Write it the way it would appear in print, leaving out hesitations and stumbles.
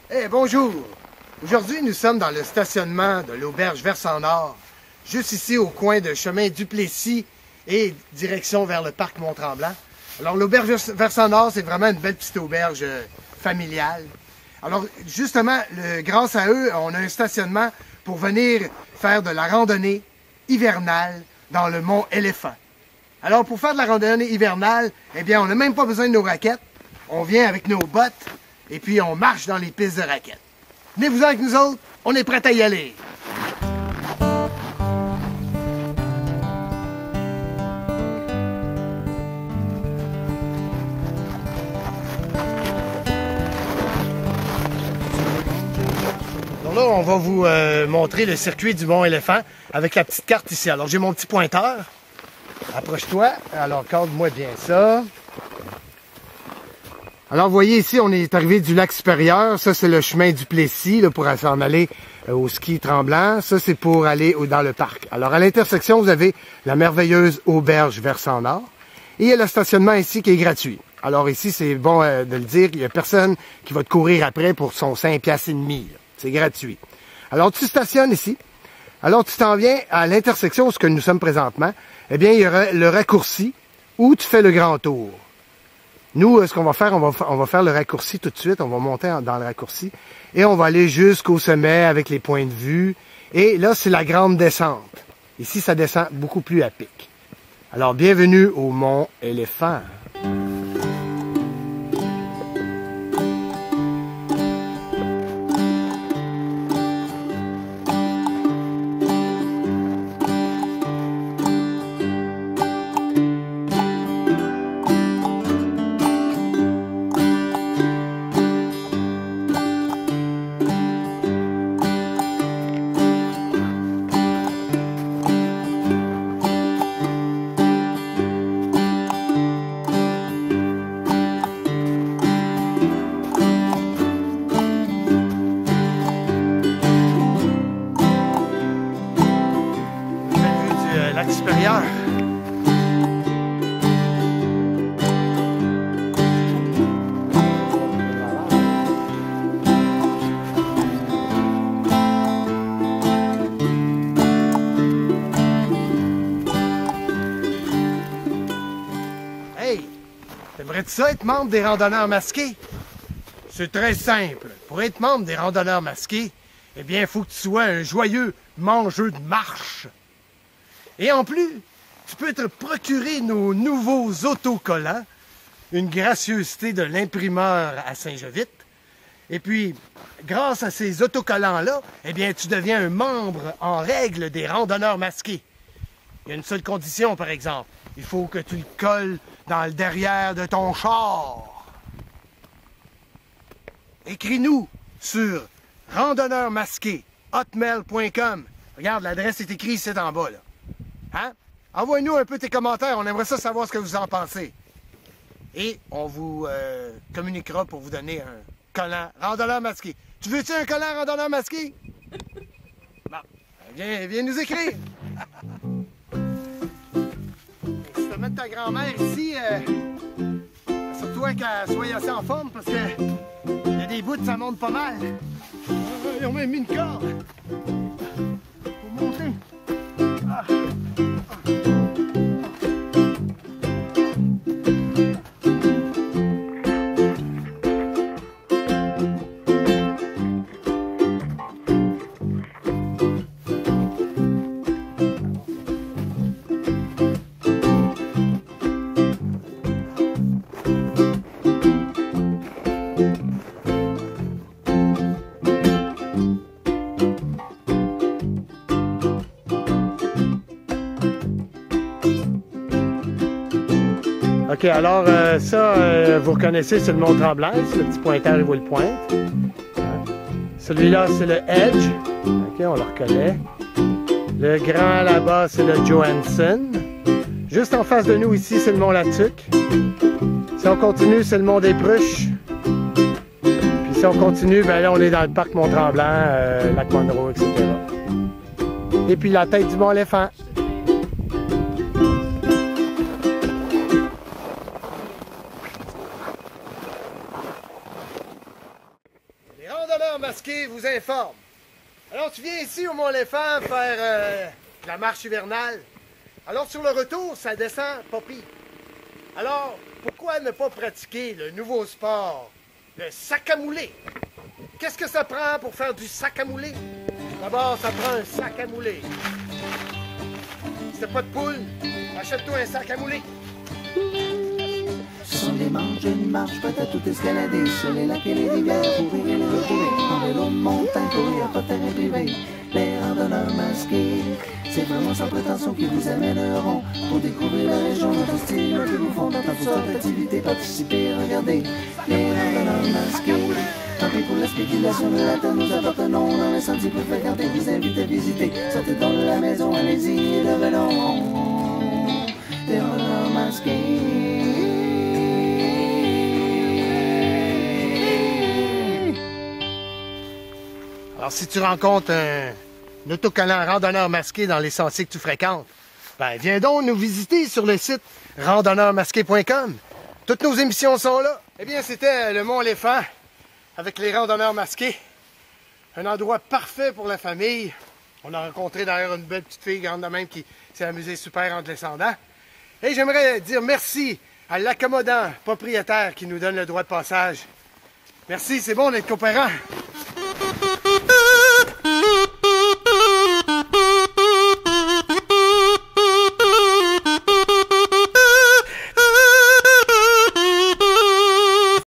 Hey, bonjour! Aujourd'hui, nous sommes dans le stationnement de l'auberge Versant Nord, juste ici au coin de chemin Duplessis et direction vers le parc Mont-Tremblant. Alors, l'auberge Versant Nord, c'est vraiment une belle petite auberge familiale. Alors, justement, grâce à eux, on a un stationnement pour venir faire de la randonnée hivernale dans le mont Éléphant. Alors, pour faire de la randonnée hivernale, eh bien, on n'a même pas besoin de nos raquettes. On vient avec nos bottes et puis on marche dans les pistes de raquettes. Venez-vous avec nous autres, on est prêts à y aller. Donc là, on va vous montrer le circuit du Mont Éléphant avec la petite carte ici. Alors, j'ai mon petit pointeur. Approche-toi. Alors, cadre-moi bien ça. Alors, vous voyez ici, on est arrivé du lac supérieur. Ça, c'est le chemin Duplessis là, pour s'en aller au ski tremblant. Ça, c'est pour aller dans le parc. Alors, à l'intersection, vous avez la merveilleuse auberge Versant Nord. Et il y a le stationnement ici qui est gratuit. Alors ici, c'est bon de le dire, il n'y a personne qui va te courir après pour son 5,5 $. C'est gratuit. Alors, tu stationnes ici. Alors, tu t'en viens à l'intersection où ce que nous sommes présentement. Eh bien, il y aura le raccourci où tu fais le grand tour. Nous, ce qu'on va faire, on va faire le raccourci tout de suite. On va monter dans le raccourci et on va aller jusqu'au sommet avec les points de vue. Et là, c'est la grande descente. Ici, ça descend beaucoup plus à pic. Alors, bienvenue au Mont Éléphant. Lac supérieur. Hey, t'aimerais-tu ça être membre des randonneurs masqués? C'est très simple. Pour être membre des randonneurs masqués, eh bien, il faut que tu sois un joyeux mangeux de marche. Et en plus, tu peux te procurer nos nouveaux autocollants, une gracieuseté de l'imprimeur à Saint-Jovite. Et puis, grâce à ces autocollants-là, eh bien, tu deviens un membre en règle des randonneurs masqués. Il y a une seule condition, par exemple. Il faut que tu le colles dans le derrière de ton char. Écris-nous sur randonneurmasqué@hotmail.com. Regarde, l'adresse est écrite ici en bas, là. Hein? Envoyez-nous un peu tes commentaires, on aimerait ça savoir ce que vous en pensez. Et on vous communiquera pour vous donner un collant randonneur masqué. Tu veux-tu un collant randonneur masqué? Bon, viens nous écrire. Si tu mets ta grand-mère ici, assure-toi qu'elle soit assez en forme parce que il y a des bouts, ça monte pas mal. Ils ont même mis une corde pour monter. Ah. OK, alors ça, vous reconnaissez, c'est le Mont-Tremblant, c'est le petit pointeur, il vous le pointe. Celui-là, c'est le Edge. OK, on le reconnaît. Le grand là-bas, c'est le Johansson. Juste en face de nous, ici, c'est le Mont Latuc. Si on continue, c'est le Mont des Pruches. Puis si on continue, ben là, on est dans le parc Mont-Tremblant, lac Monroe, etc. Et puis la tête du Mont Éléphant. Les randonneurs vous informe. Alors, tu viens ici au Mont-Éléphant faire la marche hivernale. Alors, sur le retour, ça descend pas pire. Alors, pourquoi ne pas pratiquer le nouveau sport, le sac à mouler? Qu'est-ce que ça prend pour faire du sac à mouler? D'abord, ça prend un sac à mouler. Si t'as pas de poule, achète-toi un sac à mouler. Ce sont des manches d'une marche, prêtes à tout escalader sur les lacs et les rivières, courir et les retrouver. En vélo de montagne, courir, pas de terrain privé. Les randonneurs masqués, c'est vraiment sans prétention qui vous amèneront pour découvrir la région, notre style, un peu bouffon, dans toutes sortes d'activités, participer, regarder. Les randonneurs masqués, tant pis pour la spéculation de la terre, nous appartenons dans les sentiers pour fréquenter, vous invite à visiter. Sortez donc de la maison, allez-y et devenons des randonneurs masqués. Alors, si tu rencontres un autocollant randonneur masqué dans les sentiers que tu fréquentes, ben viens donc nous visiter sur le site randonneurmasqué.com. Toutes nos émissions sont là. Eh bien, c'était le Mont-Éléphant avec les randonneurs masqués. Un endroit parfait pour la famille. On a rencontré d'ailleurs une belle petite fille grande de même qui s'est amusée super en descendant. Et j'aimerais dire merci à l'accommodant propriétaire qui nous donne le droit de passage. Merci, c'est bon d'être coopérant.